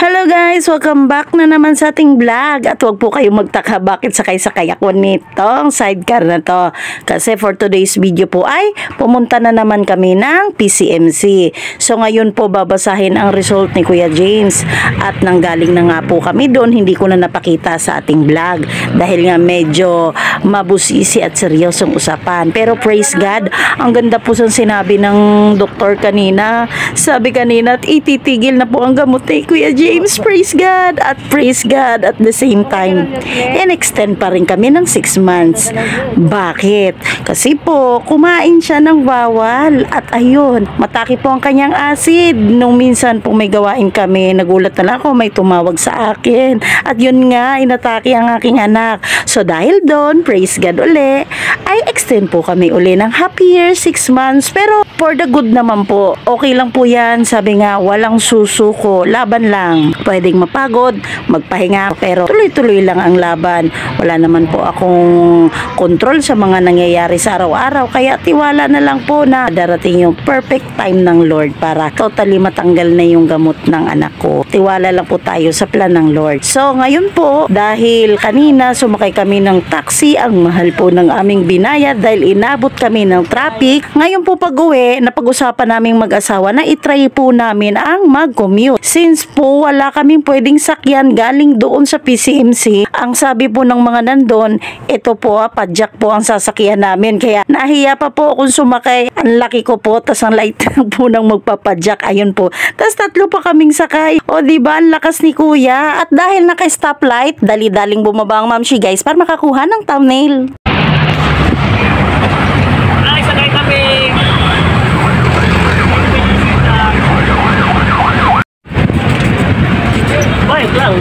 Hello guys! Welcome back na naman sa ating vlog. At huwag po kayong magtaka bakit sakay-sakay ako nitong sidecar na to. Kasi for today's video po ay pumunta na naman kami ng PCMC. So ngayon po babasahin ang result ni Kuya James. At nanggaling na nga po kami doon, hindi ko na napakita sa ating vlog. Dahil nga medyo mabusisi at seryosong usapan. Pero praise God, ang ganda po sa sinabi ng doktor kanina. Sabi kanina at ititigil na po ang gamot ni Kuya James. Praise God at the same time in-extend pa rin kami ng 6 months. Bakit? Kasi po kumain siya ng bawal at ayun, mataki po ang kanyang acid. Nung minsan po may gawain kami, nagulat na lang ako, may tumawag sa akin at yun nga, inatake ang aking anak. So dahil doon, praise God uli, ay extend po kami uli ng happy year 6 months. Pero for the good naman po, okay lang po yan. Sabi nga, walang susuko, laban lang. Pwedeng mapagod, magpahinga, pero tuloy-tuloy lang ang laban. Wala naman po akong control sa mga nangyayari sa araw-araw, kaya tiwala na lang po na darating yung perfect time ng Lord para totally matanggal na yung gamot ng anak ko. Tiwala lang po tayo sa plan ng Lord. So ngayon po, dahil kanina sumakay kami ng taxi, ang mahal po ng aming binayad dahil inabot kami ng traffic. Ngayon po pag-uwi, napag-usapan naming mag-asawa na itry po namin ang mag-commute. Since po wala kaming pwedeng sakyan galing doon sa PCMC, ang sabi po ng mga nandun, ito po padjak po ang sasakyan namin. Kaya nahiya pa po kung sumakay. Ang laki ko po, tas ang light po ng magpapadjak. Ayun po. Tas 3 pa kaming sakay. O diba, ang lakas ni Kuya. At dahil naka-stoplight, dali-daling bumaba ang mamshi guys para makakuha ng thumbnail. Ay, sakay kami. Bike lang.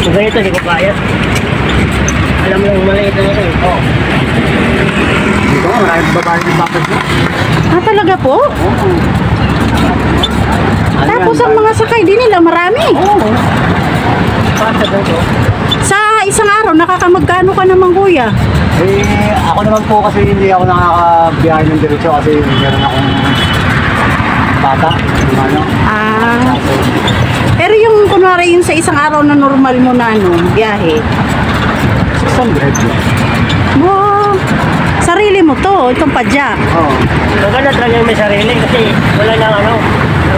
Ganito, hindi ko kaya. Alam mo lang, maliit na ito. Oo. Dito, maraming babae ng bakit mo. Talaga po? Oo. Tapos ang mga sakay din nila, marami. Oo. Pasa daw ko. Sa isang araw, nakakamagkano ka naman Kuya? Ako naman po kasi hindi ako nakakabiyahe ng diretso kasi meron akong bata. Ano? Pero yung kunwari yun sa isang araw na normal mo na biyahe. 600. Wow! Sarili mo to, itong padjak. Oo. Maganda talaga yung may sarili kasi wala nang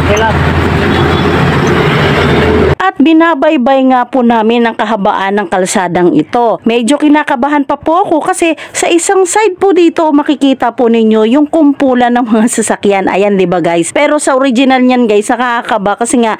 okay lang. At binabaybay nga po namin ang kahabaan ng kalsadang ito. Medyo kinakabahan pa po ako kasi sa isang side po dito makikita po ninyo yung kumpulan ng mga sasakyan. Ayan, di ba guys? Pero sa original niyan guys, nakakaba kasi nga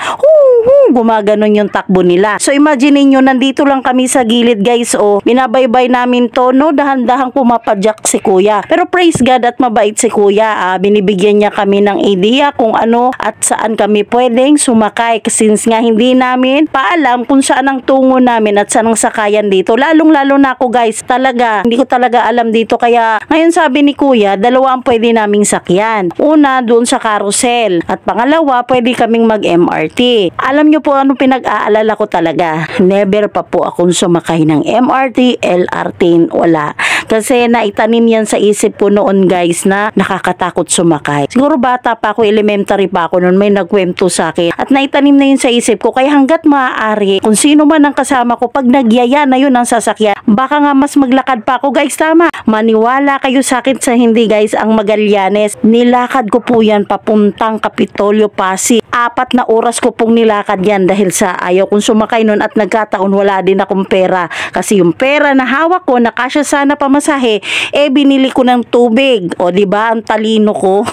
gumaganon yung takbo nila. So imagine niyo, nandito lang kami sa gilid guys. Binabaybay namin to, dahan-dahang pumapadyak si Kuya. Pero praise God at mabait si Kuya. Binibigyan niya kami ng idea kung ano at saan kami pwedeng sumakay. Since nga hindi namin paalam kung saan ang tungo namin at saan ang sakayan dito. Lalong-lalo na ako guys, talaga, hindi ko talaga alam dito. Kaya ngayon sabi ni Kuya, 2 ang pwede naming sakyan. Una, doon sa carousel. At pangalawa, pwede kaming mag-MRT. Alam nyo po ano pinag-aalala ko talaga? Never pa po akong sumakay ng MRT, LRT, wala. Kasi naitanim yan sa isip po noon guys na nakakatakot sumakay. Siguro bata pa ako, elementary pa ako noon, may nagkwento sa akin. At naitanim na yun sa isip ko, kaya hanggat maaari, kung sino man ang kasama ko, pag nagyaya na yun ang sasakyan, baka nga mas maglakad pa ako guys, tama. Maniwala kayo sa akin sa hindi guys, ang Magallanes, nilakad ko po yan papuntang Kapitolyo, Pasig. 4 na oras ko pong nilakad yan dahil sa ayaw kong sumakay nun at nagkataon wala din akong pera. Kasi yung pera na hawak ko, nakasya sana pamasahe, binili ko ng tubig. O diba, ang talino ko.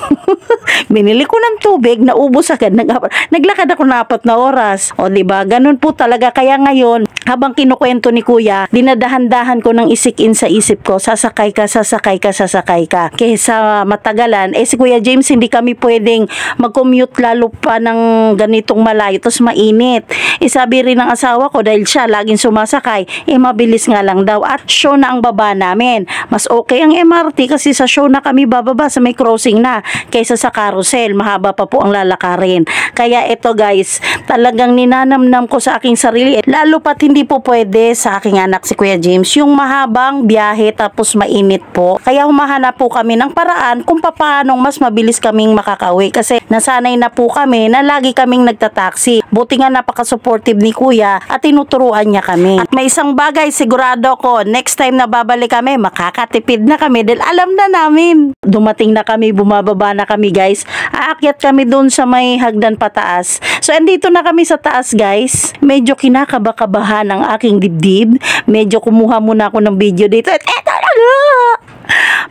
Binili ko ng tubig, naubos agad. Naglakad ako na 4 na oras. O diba, ganun po talaga. Kaya ngayon, habang kinukwento ni Kuya, dinadahan-dahan ko ng isik-in sa isip ko, sasakay ka. Kaysa matagalan, si Kuya James, hindi kami pwedeng mag-commute lalo pa ng ganitong malayo, tapos mainit. Sabi rin ng asawa ko, dahil siya laging sumasakay, mabilis nga lang daw at show na ang baba namin. Mas okay ang MRT kasi sa show na kami bababa sa may crossing na kaysa sa carousel. Mahaba pa po ang lalakarin. Kaya ito guys, talagang ninanamnam ko sa aking sarili. Lalo pat hindi po pwede sa aking anak si Kuya James yung mahabang biyahe tapos mainit po. Kaya humahanap po kami ng paraan kung paanong mas mabilis kaming makakauwi. Kasi nasanay na po kami na lagi kaming nagtataksi. Buti nga napaka-supportive ni Kuya at tinuturuan niya kami. At may isang bagay sigurado ko, next time na babalik kami, makakatipid na kami dahil alam na namin. Dumating na kami, bumababa na kami guys. Aakyat kami doon sa may hagdan pataas. So andito na kami sa taas guys. Medyo kinakabakabahan ang aking dibdib. Medyo kumuha muna ako ng video dito. At eto na nga!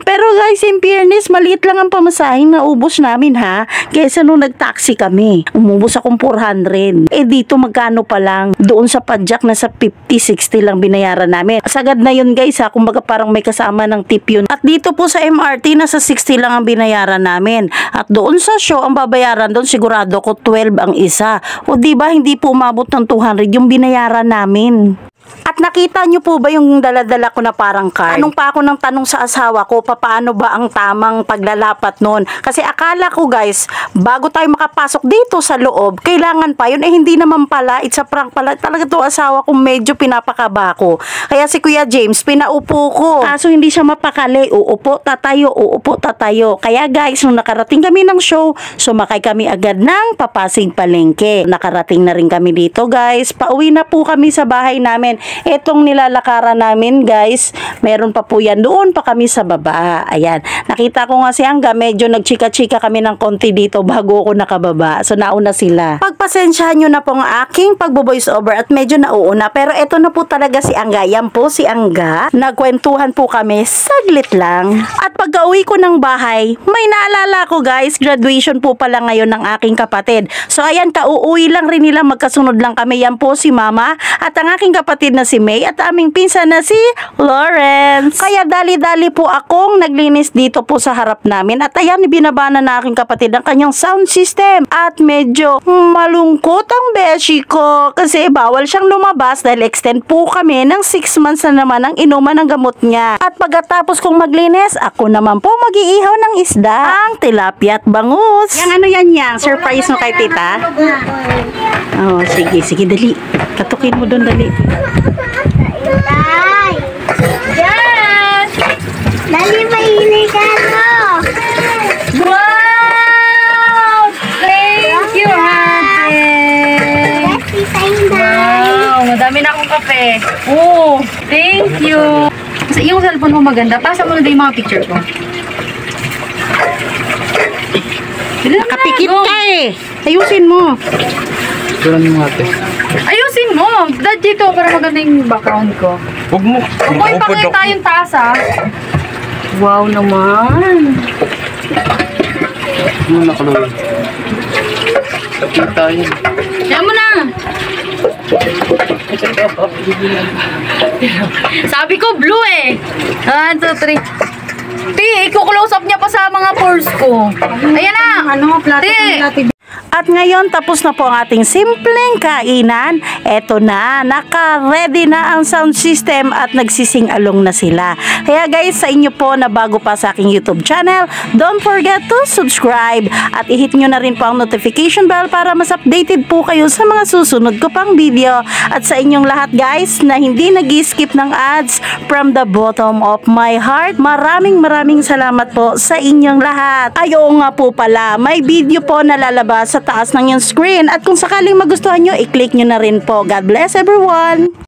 Pero guys, in fairness, maliit lang ang pamasahing na ubos namin ha. Kaysa nung nag-taxi kami, umubos akong 400. Eh dito magkano pa lang? Doon sa padjak na sa 50-60 lang binayaran namin. Sagad na yun guys ha, kumbaga parang may kasama ng tip yun. At dito po sa MRT, nasa 60 lang ang binayaran namin. At doon sa show, ang babayaran doon sigurado ko 12 ang isa. O diba hindi po umabot ng 200 yung binayaran namin. At nakita nyo po ba yung daladala ko na parang card? Tanong pa ako ng tanong sa asawa ko, paano ba ang tamang paglalapat nun? Kasi akala ko guys, bago tayo makapasok dito sa loob, kailangan pa yun. Eh hindi naman pala, it's a prank pala. Talaga to asawa ko, medyo pinapakaba ko. Kaya si Kuya James, pinaupo ko. Kaso hindi siya mapakali, uupo, tatayo, uupo, tatayo. Kaya guys, nung nakarating kami ng show, sumakay kami agad ng Papasig Palengke. Nakarating na rin kami dito guys. Pauwi na po kami sa bahay namin. Etong nilalakaran namin guys, meron pa po yan. Doon pa kami sa baba. Ayan. Nakita ko nga si Angga, medyo nagchika-chika kami ng konti dito bago ako nakababa. So nauna sila. Pagpasensyahan nyo na po ang aking pagbo-voice over at medyo nauuna. Pero eto na po talaga si Angga. Yan po si Angga. Nagkwentuhan po kami saglit lang. At pag-uwi ko ng bahay, may naalala ko guys, graduation po pala ngayon ng aking kapatid. So ayan, kauuwi lang rin nila, magkasunod lang kami. Yan po si Mama at ang aking kapatid na si May at aming pinsan na si Lawrence. Kaya dali-dali po akong naglinis dito po sa harap namin. At ayan, binabana na aking kapatid ang kanyang sound system. At medyo malungkot ang beshi ko kasi bawal siyang lumabas dahil extend po kami ng 6 months na naman ang inuman ng gamot niya. At pagkatapos kong maglinis, ako naman po mag-iihaw ng isda, ang tilapia at bangus. Yang ano yan yang? Surprise mo kay tita? Oh, sige, dali. Katukin mo doon, dali. Yes! Dali mahilig ka, no? Wow! Thank you, ate! Wow! Madami na akong kape. Oh, thank you! Yung cellphone mo maganda. Pasa mo na din yung mga picture ko. Nakapikit ka eh. Ayusin mo. Tulan mo ate. Ayusin mo! Dad dito para maganda yung background ko. Huwag mo. Huwag mo ipakita yung taas, ha? Wow naman! Ano nakalawin? Kita yun. Siya mo na! Sabi ko blue eh! 1, 2, 3. Ti, i-close up niya pa sa mga pores ko. Ayan na! Ti! At ngayon, tapos na po ang ating simpleng kainan. Eto na, naka-ready na ang sound system at nagsising-along na sila. Kaya guys, sa inyo po na bago pa sa aking YouTube channel, don't forget to subscribe at i-hit nyo na rin po ang notification bell para mas updated po kayo sa mga susunod ko pang video. At sa inyong lahat guys na hindi nag-skip ng ads, from the bottom of my heart, maraming salamat po sa inyong lahat. Ay, oo nga po pala, may video po na lalabas sa taas ng yung screen at kung sakaling magustuhan nyo, i-click nyo na rin po. God bless everyone!